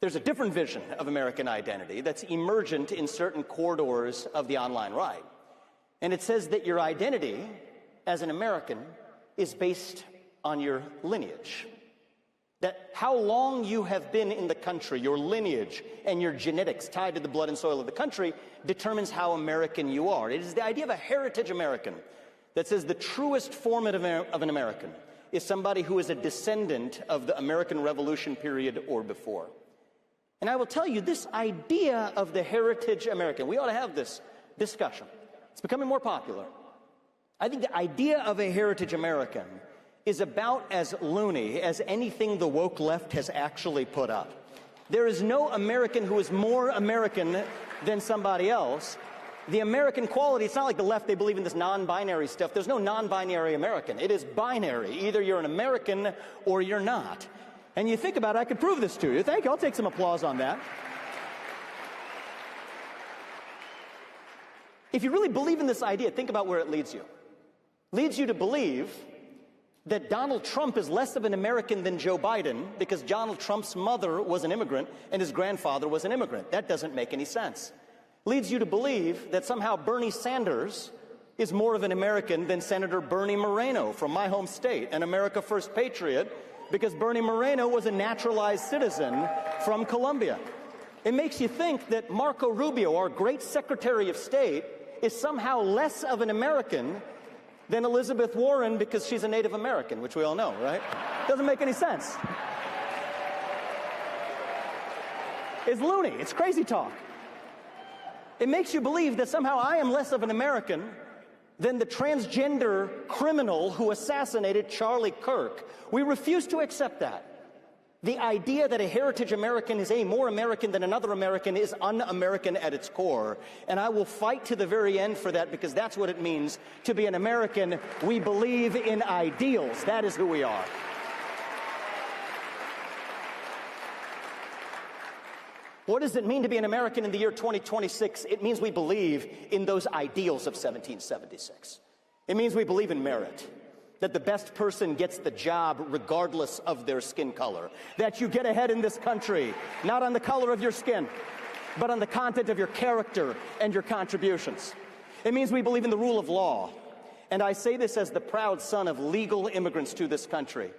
There's a different vision of American identity that's emergent in certain corridors of the online right. And it says that your identity as an American is based on your lineage. That how long you have been in the country, your lineage and your genetics tied to the blood and soil of the country determines how American you are. It is the idea of a heritage American that says the truest form of an American is somebody who is a descendant of the American Revolution period or before. And I will tell you, this idea of the heritage American, we ought to have this discussion. It's becoming more popular. I think the idea of a heritage American is about as loony as anything the woke left has actually put up. There is no American who is more American than somebody else. The American quality, it's not like the left, they believe in this non-binary stuff. There's no non-binary American. It is binary. Either you're an American or you're not. And you think about it, I could prove this to you. Thank you. I'll take some applause on that. If you really believe in this idea, think about where it leads you. Leads you to believe that Donald Trump is less of an American than Joe Biden because Donald Trump's mother was an immigrant and his grandfather was an immigrant. That doesn't make any sense. Leads you to believe that somehow Bernie Sanders is more of an American than Senator Bernie Moreno from my home state, an America First patriot, because Bernie Moreno was a naturalized citizen from Colombia. It makes you think that Marco Rubio, our great Secretary of State, is somehow less of an American than Elizabeth Warren because she's a Native American, which we all know, right? Doesn't make any sense. It's loony. It's crazy talk. It makes you believe that somehow I am less of an American than the transgender criminal who assassinated Charlie Kirk. We refuse to accept that. The idea that a heritage American is more American than another American is un-American at its core. And I will fight to the very end for that because that's what it means to be an American. We believe in ideals. That is who we are. What does it mean to be an American in the year 2026? It means we believe in those ideals of 1776. It means we believe in merit, that the best person gets the job regardless of their skin color, that you get ahead in this country, not on the color of your skin, but on the content of your character and your contributions. It means we believe in the rule of law. And I say this as the proud son of legal immigrants to this country.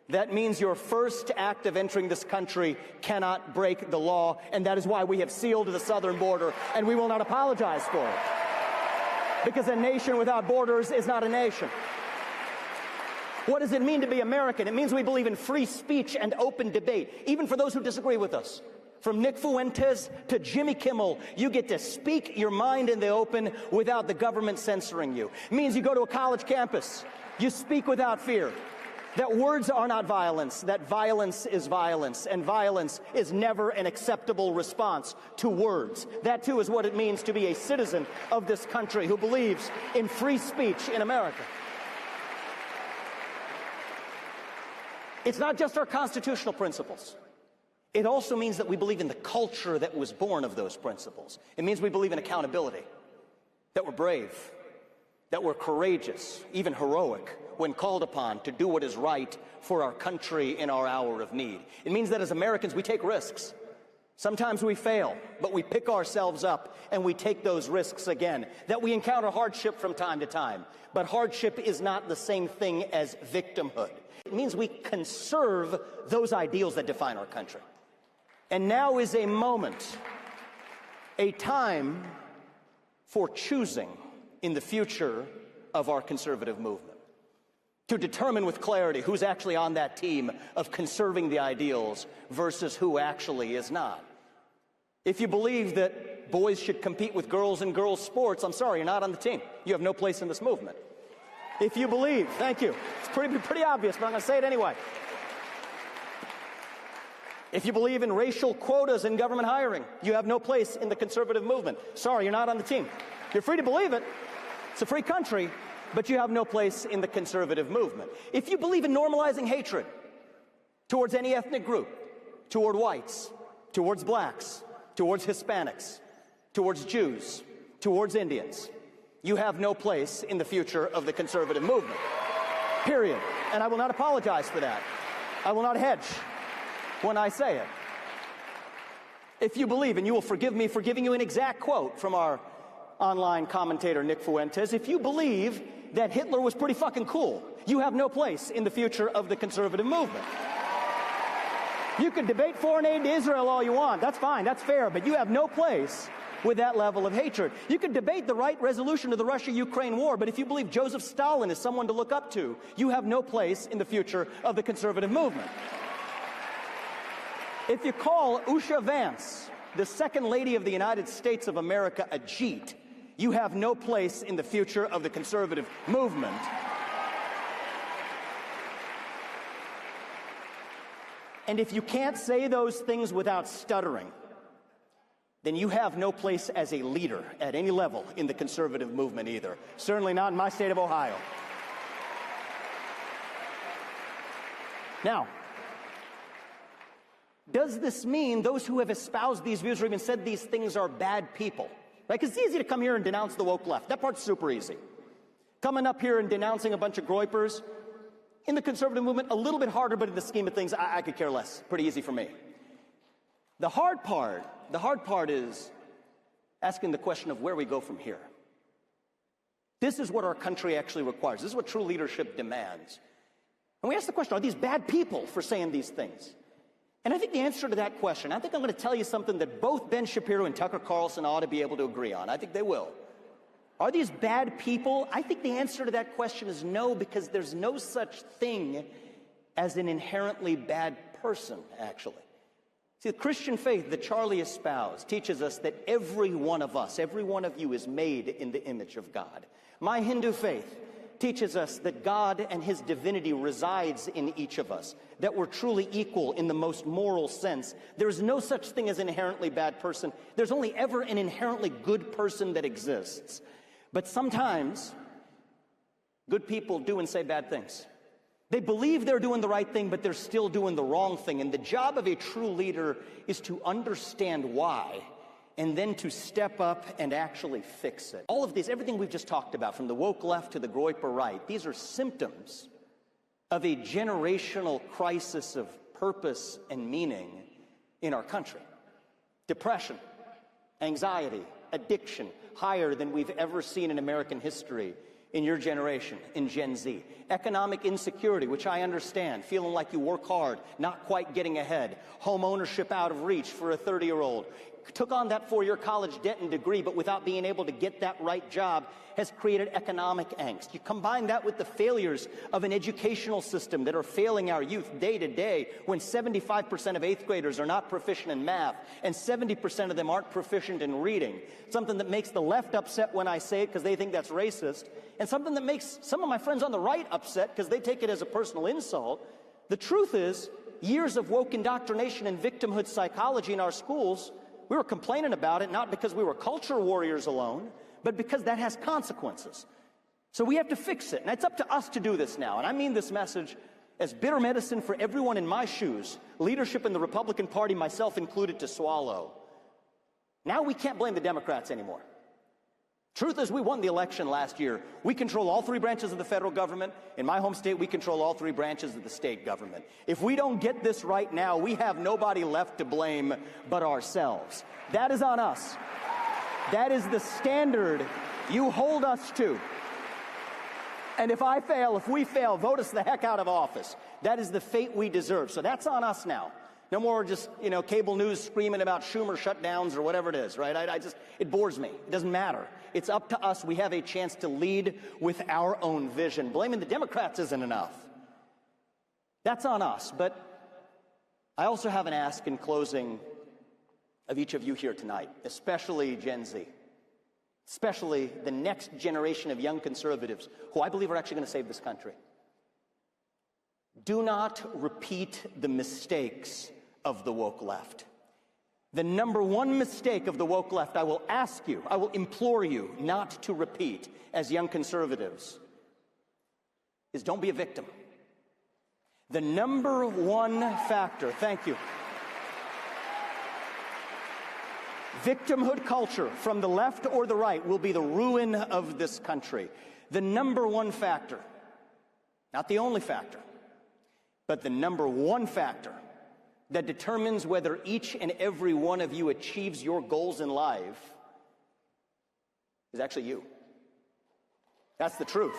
That means your first act of entering this country cannot break the law, and that is why we have sealed the southern border, and we will not apologize for it. Because a nation without borders is not a nation. What does it mean to be American? It means we believe in free speech and open debate, even for those who disagree with us. From Nick Fuentes to Jimmy Kimmel, you get to speak your mind in the open without the government censoring you. It means you go to a college campus, you speak without fear. That words are not violence, that violence is violence, and violence is never an acceptable response to words. That, too, is what it means to be a citizen of this country who believes in free speech in America. It's not just our constitutional principles. It also means that we believe in the culture that was born of those principles. It means we believe in accountability, that we're brave, that we're courageous, even heroic, when called upon to do what is right for our country in our hour of need. It means that as Americans, we take risks. Sometimes we fail, but we pick ourselves up and we take those risks again. That we encounter hardship from time to time. But hardship is not the same thing as victimhood. It means we conserve those ideals that define our country. And now is a moment, a time for choosing in the future of our conservative movement. To determine with clarity who's actually on that team of conserving the ideals versus who actually is not. If you believe that boys should compete with girls in girls' sports, I'm sorry, you're not on the team. You have no place in this movement. If you believe, thank you, it's pretty obvious, but I'm going to say it anyway. If you believe in racial quotas in government hiring, you have no place in the conservative movement. Sorry, you're not on the team. You're free to believe it. It's a free country. But you have no place in the conservative movement. If you believe in normalizing hatred towards any ethnic group, toward whites, towards blacks, towards Hispanics, towards Jews, towards Indians, you have no place in the future of the conservative movement. Period. And I will not apologize for that. I will not hedge when I say it. If you believe, and you will forgive me for giving you an exact quote from our online commentator Nick Fuentes, if you believe that Hitler was pretty fucking cool, you have no place in the future of the conservative movement. You can debate foreign aid to Israel all you want. That's fine. That's fair. But you have no place with that level of hatred. You can debate the right resolution of the Russia-Ukraine war, but if you believe Joseph Stalin is someone to look up to, you have no place in the future of the conservative movement. If you call Usha Vance, the Second Lady of the United States of America, a Jeet, you have no place in the future of the conservative movement. And if you can't say those things without stuttering, then you have no place as a leader at any level in the conservative movement either. Certainly not in my state of Ohio. Now, does this mean those who have espoused these views or even said these things are bad people? Right? Because it's easy to come here and denounce the woke left. That part's super easy. Coming up here and denouncing a bunch of Groypers, in the conservative movement, a little bit harder, but in the scheme of things, I could care less. Pretty easy for me. The hard part is asking the question of where we go from here. This is what our country actually requires. This is what true leadership demands. And we ask the question, are these bad people for saying these things? And I think the answer to that question, I think I'm going to tell you something that both Ben Shapiro and Tucker Carlson ought to be able to agree on. I think they will. Are these bad people? I think the answer to that question is no, because there's no such thing as an inherently bad person, actually. See, the Christian faith that Charlie espoused teaches us that every one of us, every one of you is made in the image of God. My Hindu faith teaches us that God and his divinity resides in each of us, that we're truly equal in the most moral sense. There's no such thing as an inherently bad person. There's only ever an inherently good person that exists. But sometimes, good people do and say bad things. They believe they're doing the right thing, but they're still doing the wrong thing. And the job of a true leader is to understand why, and then to step up and actually fix it. All of this, everything we've just talked about, from the woke left to the Groyper right, these are symptoms of a generational crisis of purpose and meaning in our country. Depression, anxiety, addiction, higher than we've ever seen in American history in your generation, in Gen Z. Economic insecurity, which I understand, feeling like you work hard, not quite getting ahead. Home ownership out of reach for a 30-year-old. Took on that four-year college debt and degree, but without being able to get that right job, has created economic angst. You combine that with the failures of an educational system that are failing our youth day to day, when 75% of 8th graders are not proficient in math, and 70% of them aren't proficient in reading. Something that makes the left upset when I say it because they think that's racist, and something that makes some of my friends on the right upset because they take it as a personal insult. The truth is, years of woke indoctrination and victimhood psychology in our schools, we were complaining about it not because we were culture warriors alone, but because that has consequences. So we have to fix it, and it's up to us to do this now. And I mean this message as bitter medicine for everyone in my shoes, leadership in the Republican Party, myself included, to swallow. Now we can't blame the Democrats anymore. Truth is, we won the election last year. We control all three branches of the federal government. In my home state, we control all three branches of the state government. If we don't get this right now, we have nobody left to blame but ourselves. That is on us. That is the standard you hold us to. And if we fail, vote us the heck out of office. That is the fate we deserve. So that's on us now. No more just, cable news screaming about Schumer shutdowns or whatever it is, right? It bores me. It doesn't matter. It's up to us. We have a chance to lead with our own vision. Blaming the Democrats isn't enough. That's on us. But I also have an ask in closing of each of you here tonight, especially Gen Z, especially the next generation of young conservatives who I believe are actually going to save this country. Do not repeat the mistakes of the woke left. The number one mistake of the woke left, I will ask you, I will implore you not to repeat as young conservatives, is don't be a victim. The number one factor, thank you. Victimhood culture, from the left or the right, will be the ruin of this country. The number one factor, not the only factor, but the number one factor that determines whether each and every one of you achieves your goals in life is actually you. That's the truth.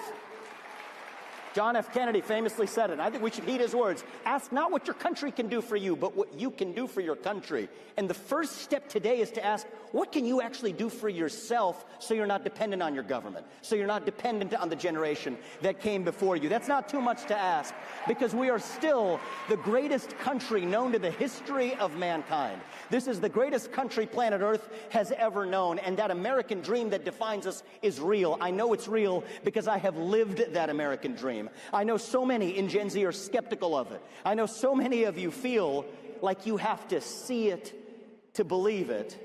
John F. Kennedy famously said it, and I think we should heed his words. Ask not what your country can do for you, but what you can do for your country. And the first step today is to ask, what can you actually do for yourself so you're not dependent on your government, so you're not dependent on the generation that came before you? That's not too much to ask, because we are still the greatest country known to the history of mankind. This is the greatest country planet Earth has ever known, and that American dream that defines us is real. I know it's real because I have lived that American dream. I know so many in Gen Z are skeptical of it. I know so many of you feel like you have to see it to believe it.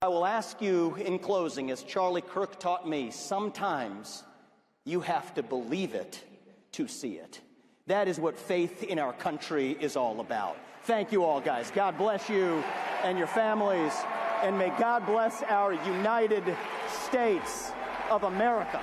I will ask you in closing, as Charlie Kirk taught me, sometimes you have to believe it to see it. That is what faith in our country is all about. Thank you all, guys. God bless you and your families, and may God bless our United States of America.